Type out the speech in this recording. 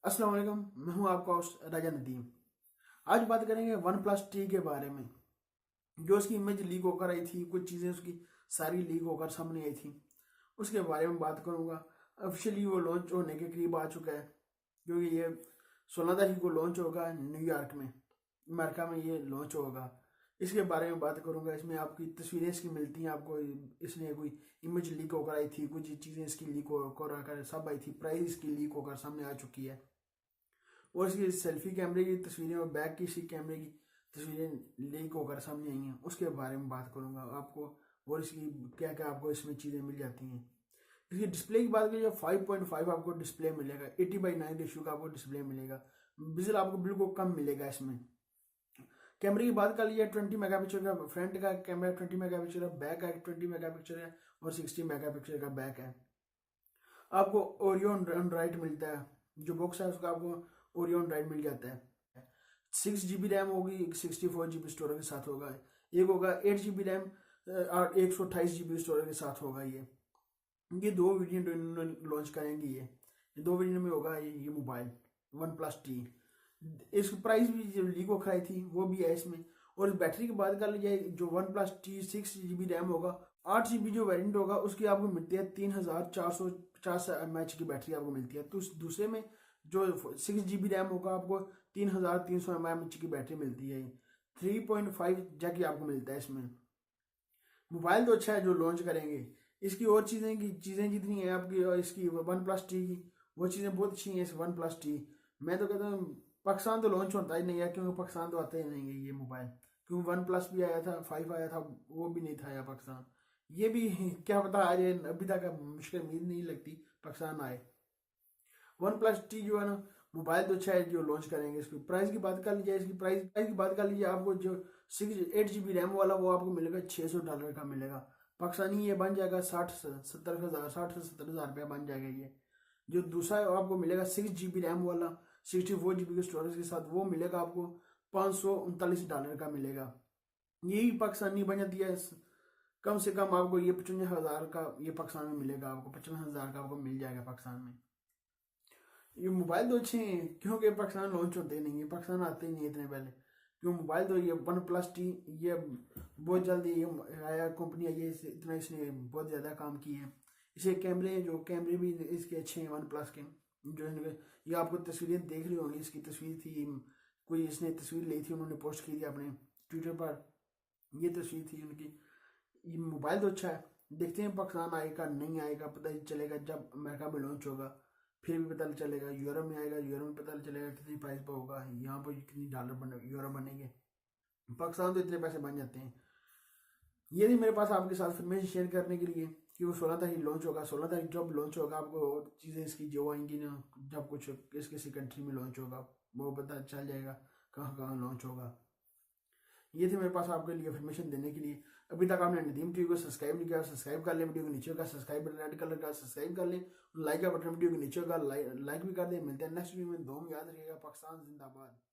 अस्सलाम वालेकुम। मैं हूं आपका होस्ट राजा नदीम। आज बात करेंगे वन प्लस टी के बारे में। जो उसकी इमेज लीक होकर आई थी, कुछ चीज़ें उसकी सारी लीक होकर सामने आई थी, उसके बारे में बात करूंगा। ऑफिशियली वो लॉन्च होने के करीब आ चुका है, क्योंकि ये 16 तारीख को लॉन्च होगा न्यूयॉर्क में, अमेरिका में ये लॉन्च होगा। इसके बारे में बात करूंगा। इसमें आपकी तस्वीरें इसकी मिलती हैं आपको। इसने कोई इमेज लीक होकर आई थी, कुछ चीज़ें इसकी लीक होकर आकर सब आई थी, प्राइस इसकी लीक होकर सामने आ चुकी है। और इसकी सेल्फी कैमरे की तस्वीरें और बैक की इसी कैमरे की तस्वीरें लीक होकर सामने आई हैं, उसके बारे में बात करूंगा आपको। और इसकी क्या क्या आपको इसमें चीज़ें मिल जाती हैं। इसकी डिस्प्ले की बात करिए, 5.5 आपको डिस्प्ले मिलेगा, 80/9 रेशियो का आपको डिस्प्ले मिलेगा। बिजल आपको बिल्कुल कम मिलेगा इसमें। कैमरे की बात कर लीजिए, 20 मेगापिक्सल का फ्रंट का कैमरा, 20 मेगापिक्सल का बैक का 20 मेगापिक्सल है, और 60 मेगापिक्सल का बैक है। आपको ओरियो एंड्रॉइड मिलता है, जो बॉक्स है उसका आपको ओरियो एंड्रॉइड मिल जाता है। 6 GB रैम होगी, 64 GB स्टोरेज के साथ होगा। एक होगा 8 GB रैम और 128 GB स्टोरेज के साथ होगा। ये दो वेरिएंट लॉन्च करेंगे। ये दो वेरिएंट में होगा ये मोबाइल वन प्लस टी। इसकी प्राइस भी जो लीक होकर आई थी वो भी है इसमें। और इस बैटरी की बात कर ली जाए, जो one plus T 6 GB RAM होगा, 8 GB जो वेरिएंट होगा उसकी आपको मिलती है 3450 mAh की बैटरी आपको मिलती है। तो दूसरे में जो 6 GB रैम होगा आपको 3300 mAh की बैटरी मिलती है। 3.5 जैक की आपको मिलता है इसमें। मोबाइल तो अच्छा है जो लॉन्च करेंगे। इसकी और चीज़ें जितनी है आपकी, और इसकी वन प्लस टी की वो चीज़ें बहुत अच्छी हैं इस वन प्लस टी। मैं तो कहता हूँ पाकिस्तान तो लॉन्च होता ही नहीं है, क्योंकि पाकिस्तान तो आता ही नहीं है ये मोबाइल। क्योंकि वन प्लस भी आया था, 5 आया था, वो भी नहीं था यहाँ पाकिस्तान। ये भी क्या पता आ जाए, अभी तक मुश्किल उम्मीद नहीं लगती पाकिस्तान आए। वन प्लस टी जो है ना, मोबाइल तो अच्छा है जो लॉन्च करेंगे। इसकी प्राइस की बात कर लीजिए, इसकी प्राइस की बात कर लीजिए, आपको जो 8 GB रैम वाला वो आपको मिलेगा $600 का मिलेगा। पाकिस्तानी ये बन जाएगा 60 से 70 हज़ार रुपया बन जाएगा ये। जो दूसरा है वो आपको मिलेगा 6 GB रैम वाला, 64 GB के स्टोरेज के साथ, वो मिलेगा आपको $539 का मिलेगा। यही पाकिस्तानी बन जाती है। कम से कम आपको ये 55 हज़ार का ये पाकिस्तान में मिलेगा, आपको 55 हज़ार का आपको मिल जाएगा पाकिस्तान में। ये मोबाइल तो अच्छे हैं, क्योंकि पाकिस्तान लॉन्च होते नहीं है, पाकिस्तान आते ही नहीं इतने पहले। क्यों मोबाइल तो ये वन प्लस टी ये बहुत जल्दी ये आया, कंपनी आई है, इतना इसने बहुत ज़्यादा काम किए हैं। इसे कैमरे, जो कैमरे भी इसके अच्छे हैं वन प्लस के। जो ये आपको तस्वीरें देख रही होंगी, इसकी तस्वीर थी, कोई इसने तस्वीर ली थी, उन्होंने पोस्ट की थी अपने ट्विटर पर, ये तस्वीर थी उनकी। ये मोबाइल तो अच्छा है, देखते हैं पाकिस्तान आएगा नहीं आएगा, पता ही चलेगा जब अमेरिका में लॉन्च होगा, फिर भी पता चलेगा। यूरोप में आएगा, यूरोप में पता चलेगा कितनी प्राइस पर होगा, यहाँ पर कितनी डॉलर बने, यूरो बनेंगे। पाकिस्तान तो इतने पैसे बन जाते हैं। ये नहीं मेरे पास आपके साथ इन्फॉर्मेशन शेयर करने के लिए कि वो 16 तारीख लॉन्च होगा। 16 तारीख जब लॉन्च होगा आपको चीज़ें इसकी जो आएंगी ना, जब कुछ किसी कंट्री में लॉन्च होगा वो पता चल जाएगा कहाँ कहाँ लॉन्च होगा। ये थे मेरे पास आपके लिए इन्फॉर्मेशन देने के लिए। अभी तक आपने नदीम टीवी को सब्सक्राइब नहीं किया, सब्सक्राइब कर लें। वीडियो के नीचे का सब्सक्राइब बटन, रेड कलर का सब्सक्राइब कर लें। लाइक का बटन वीडियो के नीचे का लाइक भी कर दें। मिलते हैं नेक्स्ट वीडियो में। दुआ में याद रखिएगा। पाकिस्तान जिंदाबाद।